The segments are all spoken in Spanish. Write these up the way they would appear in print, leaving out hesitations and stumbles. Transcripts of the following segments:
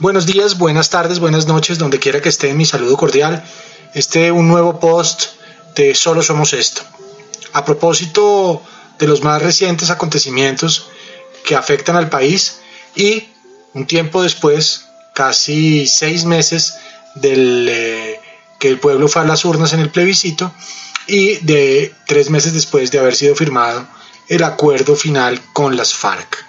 Buenos días, buenas tardes, buenas noches, donde quiera que esté, mi saludo cordial. Un nuevo post de Solo Somos Esto. A propósito de los más recientes acontecimientos que afectan al país y un tiempo después, casi 6 meses que el pueblo fue a las urnas en el plebiscito y de 3 meses después de haber sido firmado el acuerdo final con las FARC.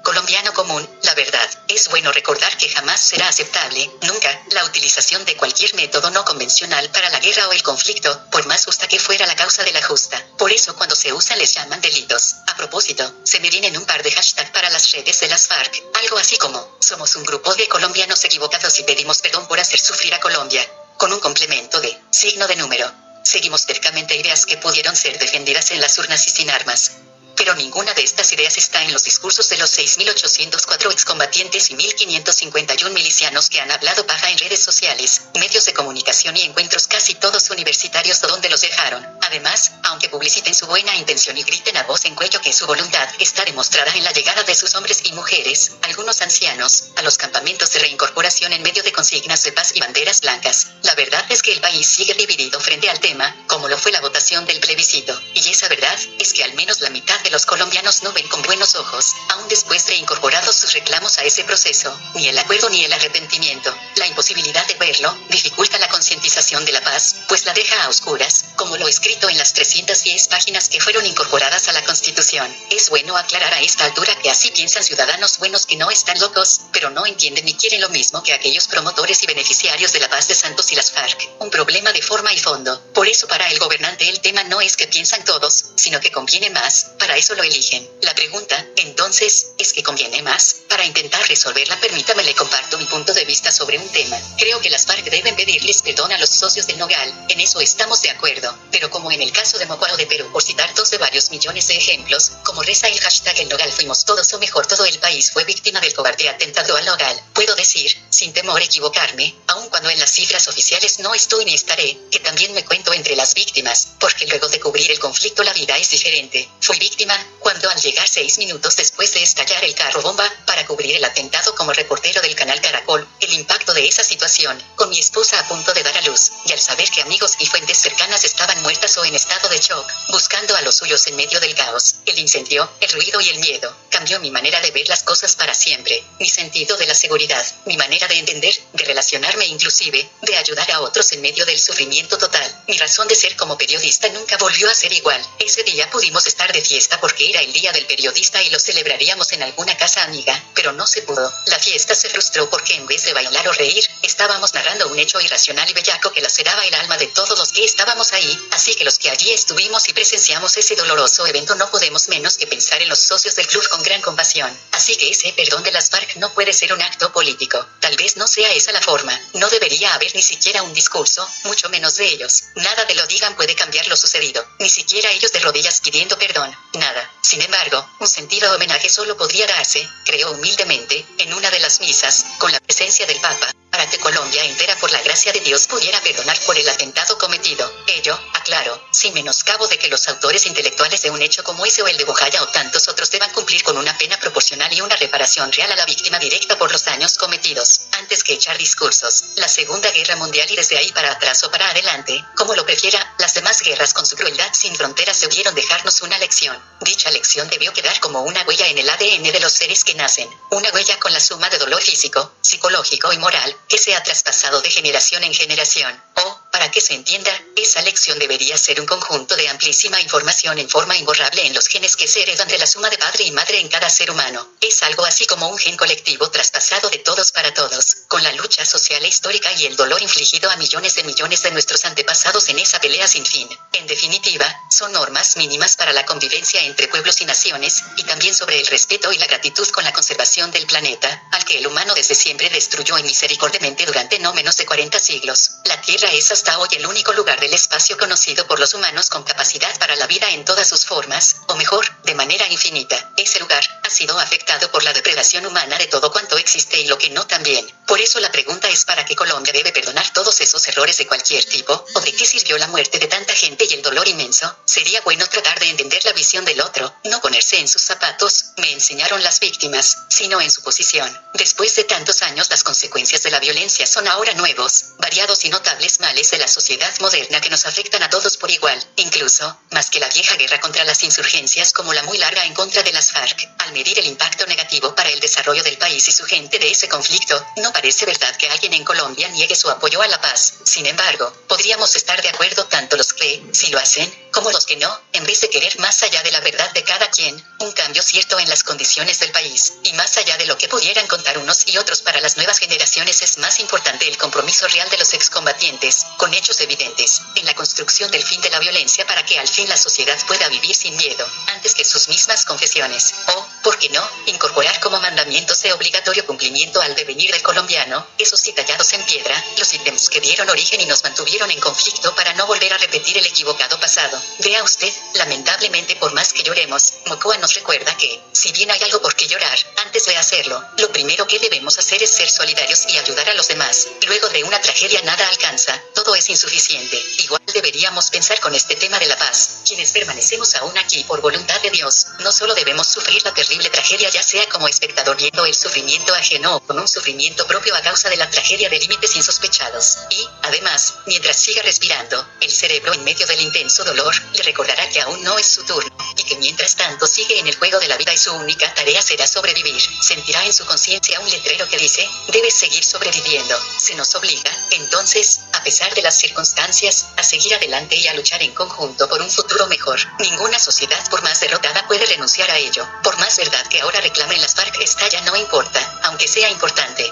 Colombiano común, la verdad, es bueno recordar que jamás será aceptable, nunca, la utilización de cualquier método no convencional para la guerra o el conflicto, por más justa que fuera la causa de la justa. Por eso cuando se usa les llaman delitos. A propósito, se me vienen un par de hashtags para las redes de las FARC, algo así como, somos un grupo de colombianos equivocados y pedimos perdón por hacer sufrir a Colombia, con un complemento de, signo de número. Seguimos cercamente ideas que pudieron ser defendidas en las urnas y sin armas. Pero ninguna de estas ideas está en los discursos de los 6.804 excombatientes y 1.551 milicianos que han hablado paja en redes sociales, medios de comunicación y encuentros casi todos universitarios donde los dejaron. Además, aunque publiciten su buena intención y griten a voz en cuello que su voluntad está demostrada en la llegada de sus hombres y mujeres, algunos ancianos, a los campamentos de reincorporación en medio de consignas de paz y banderas blancas, la verdad es que el país sigue dividido frente al tema, como lo fue la votación del plebiscito, y esa verdad es que al menos la mitad de los colombianos no ven con buenos ojos, aún después de incorporados sus reclamos a ese proceso, ni el acuerdo ni el arrepentimiento. La imposibilidad de verlo dificulta la concientización de la paz, pues la deja a oscuras, como lo escrito en las 310 páginas que fueron incorporadas a la Constitución. Es bueno aclarar a esta altura que así piensan ciudadanos buenos que no están locos, pero no entienden ni quieren lo mismo que aquellos promotores y beneficiarios de la paz de Santos y las FARC. Un problema de forma y fondo. Por eso para el gobernante el tema no es que piensan todos, sino que conviene más, para eso lo eligen. La pregunta, entonces, es que conviene más. Para intentar resolverla, permítame le comparto mi punto de vista sobre un tema. Creo que las FARC deben pedirles perdón a los socios del Nogal, en eso estamos de acuerdo, pero como en el caso de Mocuaro de Perú, por citar dos de varios millones de ejemplos, como reza el hashtag el Nogal fuimos todos o mejor todo el país fue víctima del cobarde atentado al Nogal, puedo decir, sin temor a equivocarme, aun cuando en las cifras oficiales no estoy ni estaré, que también me cuento entre las víctimas, porque luego de cubrir el conflicto la vida es diferente. Fui víctima cuando al llegar 6 minutos después de estallar el carro bomba, para cubrir el atentado como reportero del canal Caracol, el impacto de esa situación, con mi esposa a punto de dar a luz, y al saber que amigos y fuentes cercanas estaban muertas o en estado de shock, buscando a los suyos en medio del caos, el incendio, el ruido y el miedo, cambió mi manera de ver las cosas para siempre, mi sentido de la seguridad, mi manera de entender, de relacionarme inclusive, de ayudar a otros en medio del sufrimiento total, mi razón de ser como periodista nunca volvió a ser igual. Ese día pudimos estar de fiesta porque era el día del periodista y lo celebraríamos en alguna casa amiga, pero no se pudo. La fiesta se frustró porque en vez de bailar o reír, estábamos narrando un hecho irracional y bellaco que laceraba el alma de todos los que estábamos ahí, así que los que allí estuvimos y presenciamos ese doloroso evento no podemos menos que pensar en los socios del club con gran compasión. Así que ese perdón de las FARC no puede ser un acto político. Tal vez no sea esa la forma, no debería haber ni siquiera un discurso, mucho menos de ellos. Nada de lo digan puede cambiar lo sucedido, ni siquiera ellos de rodillas pidiendo perdón, nada. Sin embargo, un sentido homenaje solo podría darse, creo humildemente, en una de las misas, con la presencia del Papa, para que Colombia entera por la gracia de Dios pudiera perdonar por el atentado cometido. Ello, aclaro, sin menoscabo de que los autores intelectuales de un hecho como ese o el de Bojaya o tantos otros deban cumplir con una pena proporcional y una reparación real a la víctima directa por los daños cometidos, antes que echar discursos. La Segunda Guerra Mundial y desde ahí para atrás o para adelante, como lo prefiera, las demás guerras con su crueldad sin fronteras debieron dejarnos una lección. Dicha lección debió quedar como una huella en el ADN de los seres que nacen, una huella con la suma de dolor físico, psicológico y moral, que se ha traspasado de generación en generación. O, para que se entienda, esa lección debería ser un conjunto de amplísima información en forma imborrable en los genes que se heredan de la suma de padre y madre en cada ser humano. Es algo así como un gen colectivo traspasado de todos para todos, con la lucha social e histórica y el dolor infligido a millones de nuestros antepasados en esa pelea sin fin. En definitiva, son normas mínimas para la convivencia entre pueblos y naciones, y también sobre el respeto y la gratitud con la conservación del planeta, al que el humano desde siempre destruyó inmisericordiamente durante no menos de 40 siglos. La Tierra es hasta hasta hoy el único lugar del espacio conocido por los humanos con capacidad para la vida en todas sus formas, o mejor, de manera infinita. Ese lugar ha sido afectado por la depredación humana de todo cuanto existe y lo que no también. Por eso la pregunta es ¿para qué Colombia debe perdonar todos esos errores de cualquier tipo? ¿O de qué sirvió la muerte de tanta gente y el dolor inmenso? Sería bueno tratar de entender la visión del otro, no ponerse en sus zapatos, me enseñaron las víctimas, sino en su posición. Después de tantos años las consecuencias de la violencia son ahora nuevos, variados y notables males de la sociedad moderna que nos afectan a todos por igual, incluso, más que la vieja guerra contra las insurgencias como la muy larga en contra de las FARC. Al medir el impacto negativo para el desarrollo del país y su gente de ese conflicto, no parece verdad que alguien en Colombia niegue su apoyo a la paz. Sin embargo, podríamos estar de acuerdo tanto los que, si lo hacen, como los que no, en vez de querer más allá de la verdad de cada quien, un cambio cierto en las condiciones del país, y más allá de lo que pudieran contar unos y otros para las nuevas generaciones es más importante el compromiso real de los excombatientes, con hechos evidentes, en la construcción del fin de la violencia para que al fin la sociedad pueda vivir sin miedo, antes que sus mismas confesiones, o, ¿por qué no?, incorporar como mandamientos de obligatorio cumplimiento al devenir del colombiano, esos sí tallados en piedra, los ítems que dieron origen y nos mantuvieron en conflicto para no volver a repetir el equivocado pasado. Vea usted, lamentablemente por más que lloremos, Mocoa nos recuerda que, si bien hay algo por qué llorar, antes de hacerlo, lo primero que debemos hacer es ser solidarios y ayudar a los demás. Luego de una tragedia nada alcanza, todo es insuficiente. Igual deberíamos pensar con este tema de la paz. Quienes permanecemos aún aquí por voluntad de Dios, no solo debemos sufrir la terrible tragedia ya sea como espectador viendo el sufrimiento ajeno o con un sufrimiento propio a causa de la tragedia de límites insospechados. Y, además, mientras siga respirando, el cerebro en medio del intenso dolor, le recordará que aún no es su turno, y que mientras tanto sigue en el juego de la vida y su única tarea será sobrevivir. Sentirá en su conciencia un letrero que dice, debes seguir sobreviviendo. Se nos obliga, entonces, a pesar de las circunstancias, a seguir adelante y a luchar en conjunto por un futuro mejor. Ninguna sociedad por más derrotada puede renunciar a ello. Por más verdad que ahora reclamen las FARC esta ya no importa, aunque sea importante.